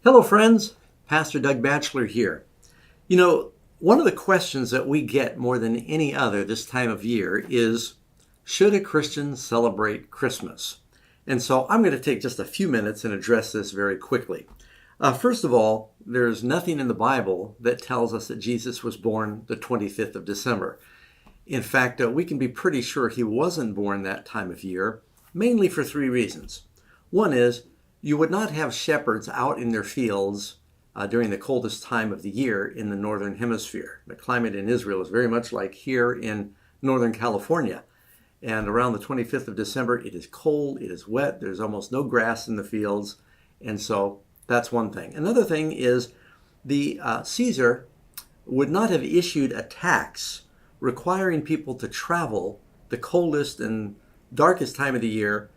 Hello, friends. Pastor Doug Bachelor here. One of the questions that we get more than any other this time of year is, should a Christian celebrate Christmas? And so I'm going to take just a few minutes and address this very quickly. First of all, there's nothing in the Bible that tells us that Jesus was born the 25th of December. In fact, we can be pretty sure he wasn't born that time of year, mainly for three reasons. One is, you would not have shepherds out in their fields during the coldest time of the year in the northern hemisphere. The climate in Israel is very much like here in Northern California. And around the 25th of December, it is cold, it is wet, there's almost no grass in the fields. And so that's one thing. Another thing is the Caesar would not have issued a tax requiring people to travel the coldest and darkest time of the year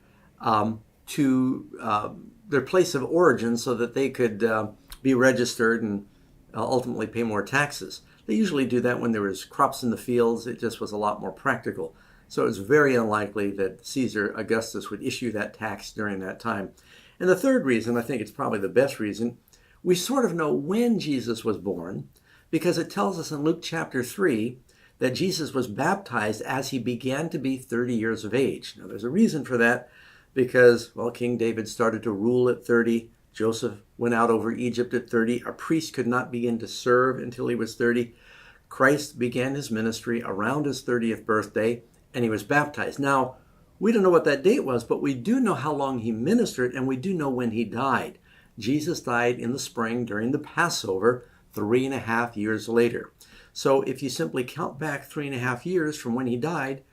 to their place of origin so that they could be registered and ultimately pay more taxes. They usually do that when there was crops in the fields. It just was a lot more practical. So it's very unlikely that Caesar Augustus would issue that tax during that time. And the third reason, I think it's probably the best reason, we sort of know when Jesus was born because it tells us in Luke chapter 3 that Jesus was baptized as he began to be 30 years of age. Now there's a reason for that because, well, King David started to rule at 30. Joseph went out over Egypt at 30. A priest could not begin to serve until he was 30. Christ began his ministry around his 30th birthday, and he was baptized. Now, we don't know what that date was, but we do know how long he ministered, and we do know when he died. Jesus died in the spring during the Passover, 3.5 years later. So if you simply count back 3.5 years from when he died,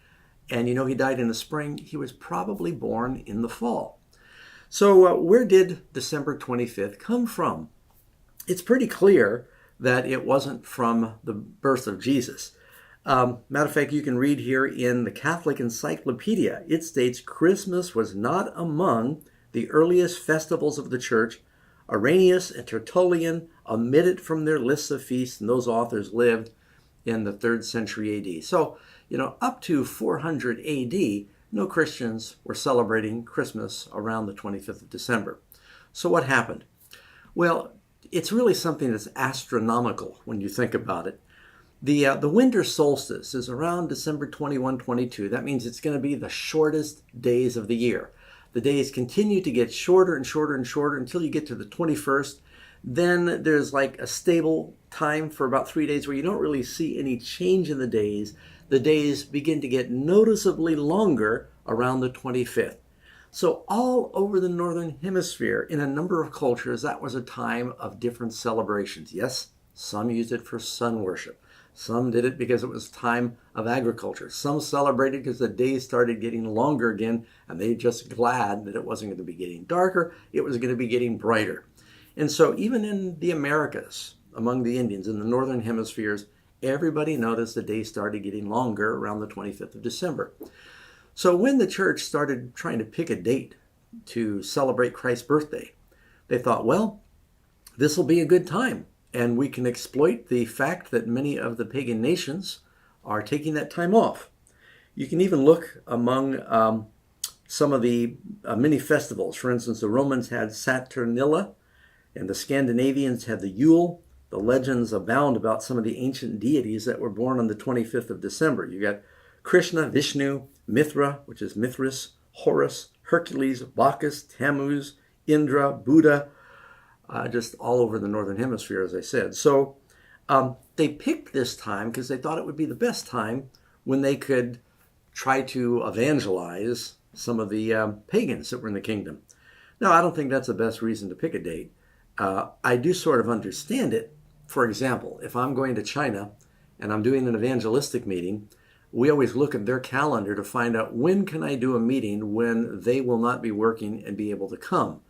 and you know he died in the spring, he was probably born in the fall. So where did December 25th come from? It's pretty clear that it wasn't from the birth of Jesus. Matter of fact, you can read here in the Catholic Encyclopedia, it states Christmas was not among the earliest festivals of the church. Irenaeus and Tertullian omitted from their lists of feasts, and those authors lived in the 3rd century AD. So, up to 400 AD, no Christians were celebrating Christmas around the 25th of December. So what happened? Well, it's really something that's astronomical when you think about it. The winter solstice is around December 21, 22. That means it's going to be the shortest days of the year. The days continue to get shorter and shorter and shorter until you get to the 21st. Then there's like a stable time for about 3 days where you don't really see any change in the days. The days begin to get noticeably longer around the 25th. So all over the Northern Hemisphere, in a number of cultures, that was a time of different celebrations. Yes, some used it for sun worship. Some did it because it was time of agriculture. Some celebrated because the days started getting longer again, and they just glad that it wasn't going to be getting darker, it was going to be getting brighter. And so even in the Americas, among the Indians in the Northern Hemispheres, everybody noticed the days started getting longer around the 25th of December. So when the church started trying to pick a date to celebrate Christ's birthday, they thought, well, this will be a good time. And we can exploit the fact that many of the pagan nations are taking that time off. You can even look among some of the many festivals. For instance, the Romans had Saturnalia, and the Scandinavians had the Yule. The legends abound about some of the ancient deities that were born on the 25th of December. You got Krishna, Vishnu, Mithra, which is Mithras, Horus, Hercules, Bacchus, Tammuz, Indra, Buddha, just all over the Northern Hemisphere, as I said. So they picked this time because they thought it would be the best time when they could try to evangelize some of the pagans that were in the kingdom. Now, I don't think that's the best reason to pick a date. I do sort of understand it. For example, if I'm going to China and I'm doing an evangelistic meeting, we always look at their calendar to find out when can I do a meeting when they will not be working and be able to come.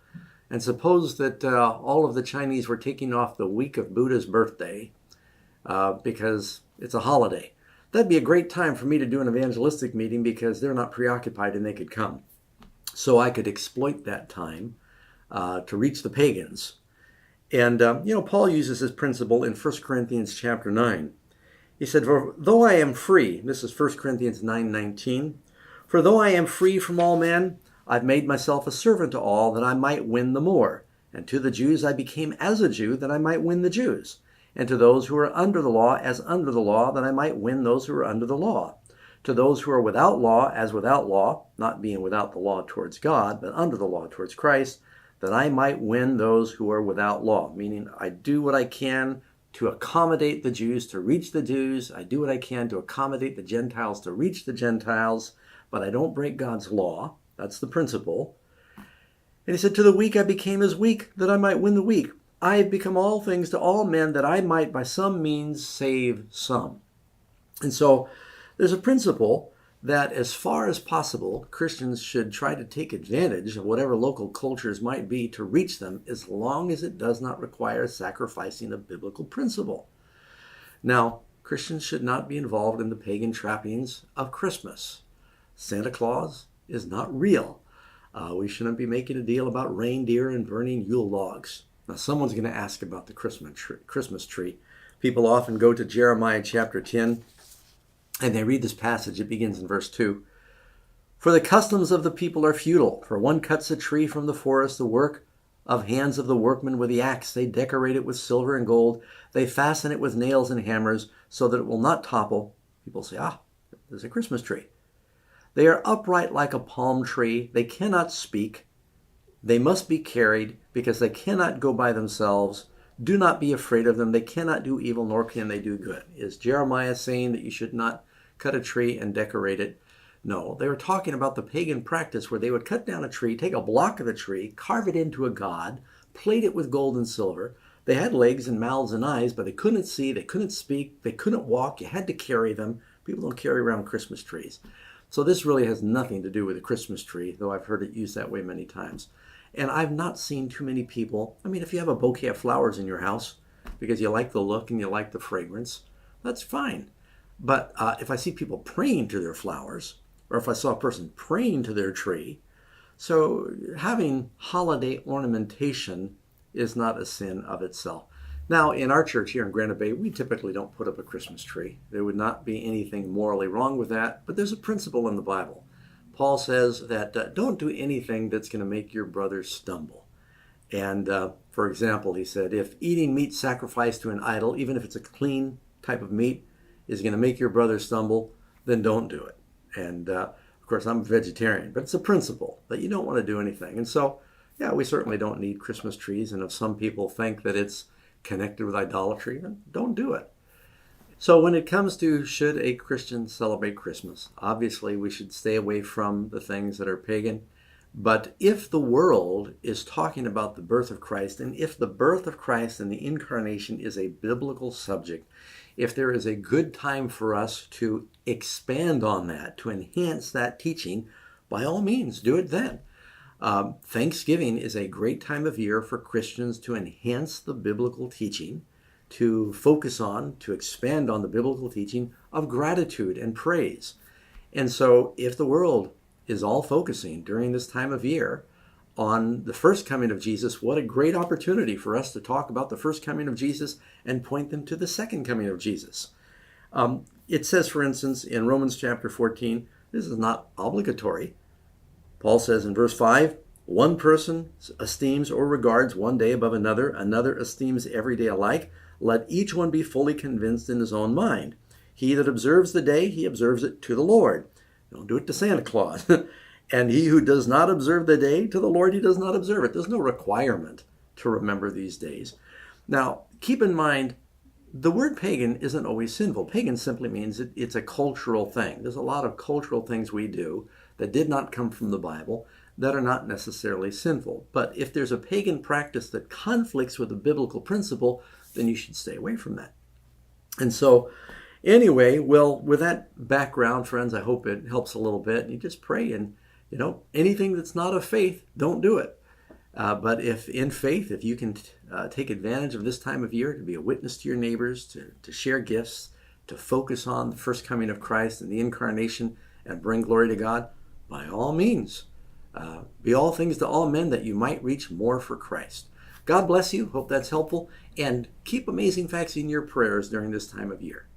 And suppose that all of the Chinese were taking off the week of Buddha's birthday because it's a holiday. That'd be a great time for me to do an evangelistic meeting because they're not preoccupied and they could come. So I could exploit that time to reach the pagans. And, Paul uses this principle in 1 Corinthians chapter 9. He said, "For though I am free," this is 1 Corinthians 9:19, "for though I am free from all men, I've made myself a servant to all that I might win the more. And to the Jews I became as a Jew, that I might win the Jews. And to those who are under the law, as under the law, that I might win those who are under the law. To those who are without law, as without law, not being without the law towards God, but under the law towards Christ, that I might win those who are without law. Meaning, I do what I can to accommodate the Jews, to reach the Jews. I do what I can to accommodate the Gentiles, to reach the Gentiles, but I don't break God's law. That's the principle. And he said, to the weak I became as weak, that I might win the weak. I have become all things to all men, that I might by some means save some. And so there's a principle that as far as possible, Christians should try to take advantage of whatever local cultures might be to reach them, as long as it does not require sacrificing a biblical principle. Now, Christians should not be involved in the pagan trappings of Christmas. Santa Claus is not real. We shouldn't be making a deal about reindeer and burning Yule logs. Now, someone's going to ask about the Christmas tree. People often go to Jeremiah chapter 10, and they read this passage. It begins in verse 2. For the customs of the people are futile. For one cuts a tree from the forest, the work of hands of the workmen with the axe. They decorate it with silver and gold. They fasten it with nails and hammers so that it will not topple. People say, there's a Christmas tree. They are upright like a palm tree. They cannot speak. They must be carried because they cannot go by themselves. Do not be afraid of them. They cannot do evil, nor can they do good. Is Jeremiah saying that you should not cut a tree and decorate it? No, they were talking about the pagan practice where they would cut down a tree, take a block of the tree, carve it into a god, plate it with gold and silver. They had legs and mouths and eyes, but they couldn't see, they couldn't speak, they couldn't walk. You had to carry them. People don't carry around Christmas trees. So this really has nothing to do with a Christmas tree, though I've heard it used that way many times. And I've not seen too many people. I mean, if you have a bouquet of flowers in your house because you like the look and you like the fragrance, that's fine. But if I see people praying to their flowers, or if I saw a person praying to their tree, so having holiday ornamentation is not a sin of itself. Now, in our church here in Granite Bay, we typically don't put up a Christmas tree. There would not be anything morally wrong with that, but there's a principle in the Bible. Paul says that don't do anything that's going to make your brother stumble. And for example, he said, if eating meat sacrificed to an idol, even if it's a clean type of meat, is going to make your brother stumble, then don't do it. And of course, I'm a vegetarian, but it's a principle that you don't want to do anything. And so, yeah, we certainly don't need Christmas trees. And if some people think that it's connected with idolatry, then don't do it. So when it comes to should a Christian celebrate Christmas, obviously we should stay away from the things that are pagan. But if the world is talking about the birth of Christ, and if the birth of Christ and the incarnation is a biblical subject, if there is a good time for us to expand on that, to enhance that teaching, by all means, do it then. Thanksgiving is a great time of year for Christians to enhance the biblical teaching, to focus on, to expand on the biblical teaching of gratitude and praise. And so if the world is all focusing during this time of year on the first coming of Jesus, what a great opportunity for us to talk about the first coming of Jesus and point them to the second coming of Jesus. It says, for instance, in Romans chapter 14, this is not obligatory. Paul says in verse 5, one person esteems or regards one day above another, another esteems every day alike. Let each one be fully convinced in his own mind. He that observes the day, he observes it to the Lord. Don't do it to Santa Claus. And he who does not observe the day, to the Lord he does not observe it. There's no requirement to remember these days. Now, keep in mind, the word pagan isn't always sinful. Pagan simply means it's a cultural thing. There's a lot of cultural things we do that did not come from the Bible that are not necessarily sinful. But if there's a pagan practice that conflicts with a biblical principle, then you should stay away from that. And so, anyway, well, with that background, friends, I hope it helps a little bit. And you just pray, and, anything that's not of faith, don't do it. But if in faith, if you can take advantage of this time of year to be a witness to your neighbors, to share gifts, to focus on the first coming of Christ and the incarnation and bring glory to God, by all means, be all things to all men that you might reach more for Christ. God bless you. Hope that's helpful. And keep amazing facts in your prayers during this time of year.